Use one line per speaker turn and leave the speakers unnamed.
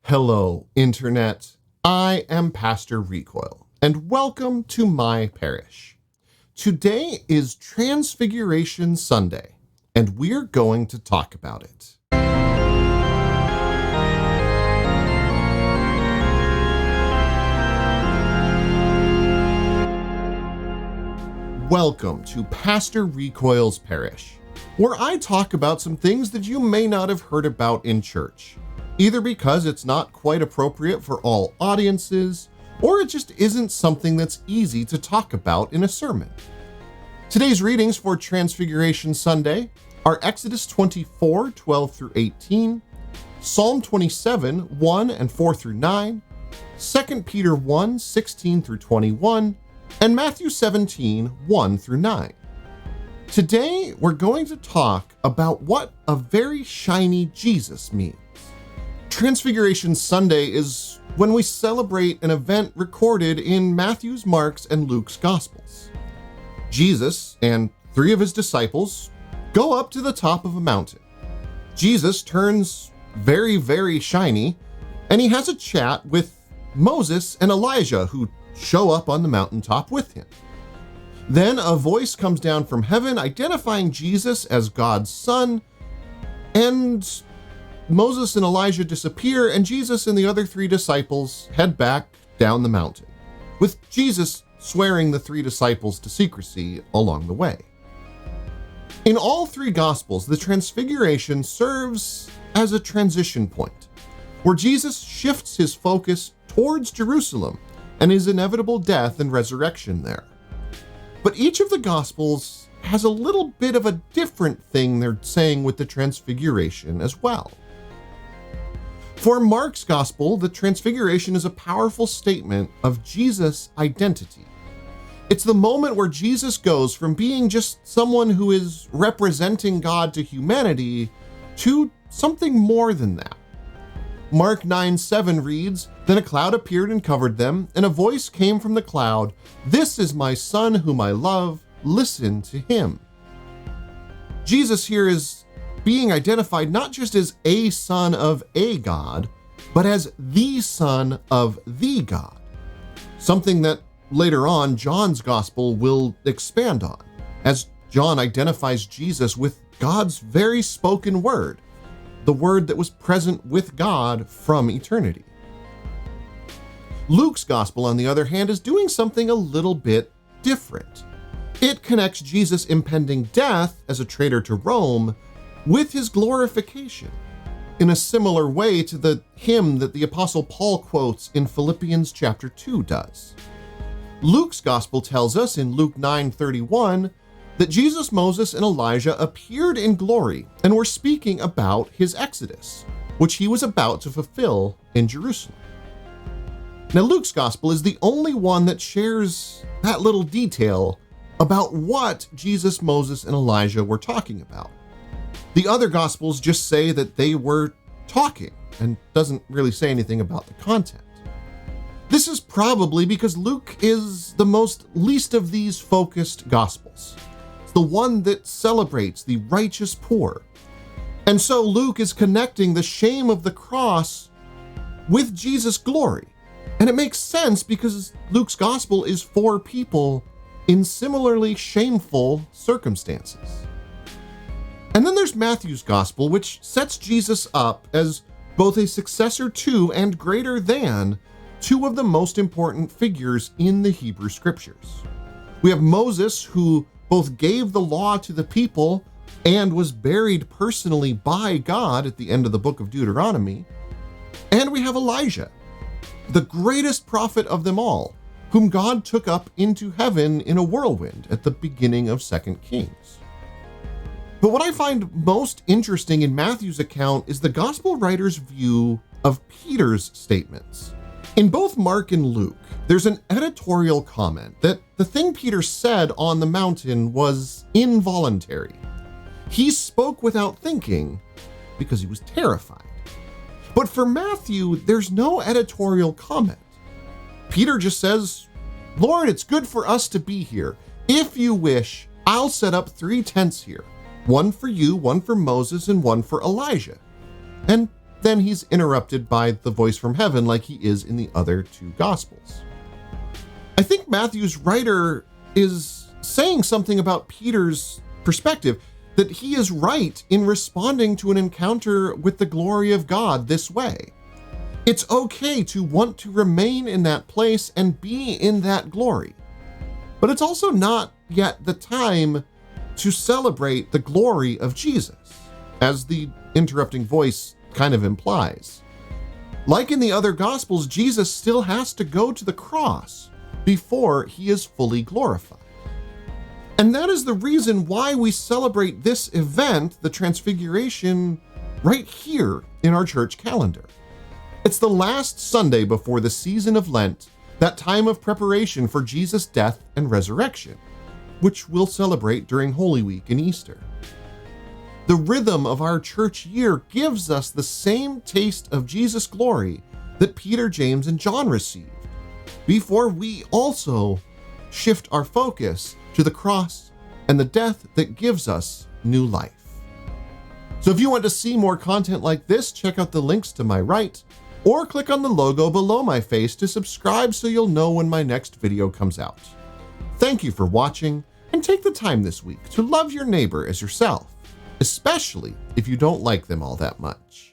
Hello, Internet. I am Pastor Recoil, and welcome to my parish. Today is Transfiguration Sunday, and we're going to talk about it. Welcome to Pastor Recoil's Parish, where I talk about some things that you may not have heard about in church, either because it's not quite appropriate for all audiences, or it just isn't something that's easy to talk about in a sermon. Today's readings for Transfiguration Sunday are Exodus 24, 12 through 18, Psalm 27, 1 and 4 through 9, 2 Peter 1, 16 through 21, and Matthew 17, 1 through 9. Today, we're going to talk about what a very shiny Jesus means. Transfiguration Sunday is when we celebrate an event recorded in Matthew's, Mark's, and Luke's Gospels. Jesus and three of his disciples go up to the top of a mountain. Jesus turns very, very shiny, and he has a chat with Moses and Elijah, who show up on the mountaintop with him. Then a voice comes down from heaven identifying Jesus as God's son, and Moses and Elijah disappear, and Jesus and the other three disciples head back down the mountain, with Jesus swearing the three disciples to secrecy along the way. In all three Gospels, the Transfiguration serves as a transition point, where Jesus shifts his focus towards Jerusalem and his inevitable death and resurrection there. But each of the Gospels has a little bit of a different thing they're saying with the Transfiguration as well. For Mark's Gospel, the Transfiguration is a powerful statement of Jesus' identity. It's the moment where Jesus goes from being just someone who is representing God to humanity to something more than that. Mark 9:7 reads, "Then a cloud appeared and covered them, and a voice came from the cloud, 'This is my son whom I love, listen to him.'" Jesus here is being identified not just as a son of a God, but as the son of the God, something that later on John's Gospel will expand on, as John identifies Jesus with God's very spoken word, the word that was present with God from eternity. Luke's Gospel, on the other hand, is doing something a little bit different. It connects Jesus' impending death as a traitor to Rome with his glorification, in a similar way to the hymn that the Apostle Paul quotes in Philippians chapter 2 does. Luke's Gospel tells us in Luke 9:31 that Jesus, Moses, and Elijah appeared in glory and were speaking about his exodus, which he was about to fulfill in Jerusalem. Now, Luke's Gospel is the only one that shares that little detail about what Jesus, Moses, and Elijah were talking about. The other Gospels just say that they were talking and doesn't really say anything about the content. This is probably because Luke is the least of these focused Gospels. It's the one that celebrates the righteous poor. And so Luke is connecting the shame of the cross with Jesus' glory. And it makes sense because Luke's Gospel is for people in similarly shameful circumstances. And then there's Matthew's Gospel, which sets Jesus up as both a successor to and greater than two of the most important figures in the Hebrew Scriptures. We have Moses, who both gave the law to the people and was buried personally by God at the end of the book of Deuteronomy. And we have Elijah, the greatest prophet of them all, whom God took up into heaven in a whirlwind at the beginning of 2 Kings. But what I find most interesting in Matthew's account is the gospel writer's view of Peter's statements. In both Mark and Luke, there's an editorial comment that the thing Peter said on the mountain was involuntary. He spoke without thinking because he was terrified. But for Matthew, there's no editorial comment. Peter just says, "Lord, it's good for us to be here. If you wish, I'll set up 3 tents here. One for you, one for Moses, and one for Elijah." And then he's interrupted by the voice from heaven like he is in the other two Gospels. I think Matthew's writer is saying something about Peter's perspective, that he is right in responding to an encounter with the glory of God this way. It's okay to want to remain in that place and be in that glory, but it's also not yet the time to celebrate the glory of Jesus, as the interrupting voice kind of implies. Like in the other Gospels, Jesus still has to go to the cross before he is fully glorified. And that is the reason why we celebrate this event, the Transfiguration, right here in our church calendar. It's the last Sunday before the season of Lent, that time of preparation for Jesus' death and resurrection, which we'll celebrate during Holy Week and Easter. The rhythm of our church year gives us the same taste of Jesus' glory that Peter, James, and John received, before we also shift our focus to the cross and the death that gives us new life. So if you want to see more content like this, check out the links to my right, or click on the logo below my face to subscribe so you'll know when my next video comes out. Thank you for watching, and take the time this week to love your neighbor as yourself, especially if you don't like them all that much.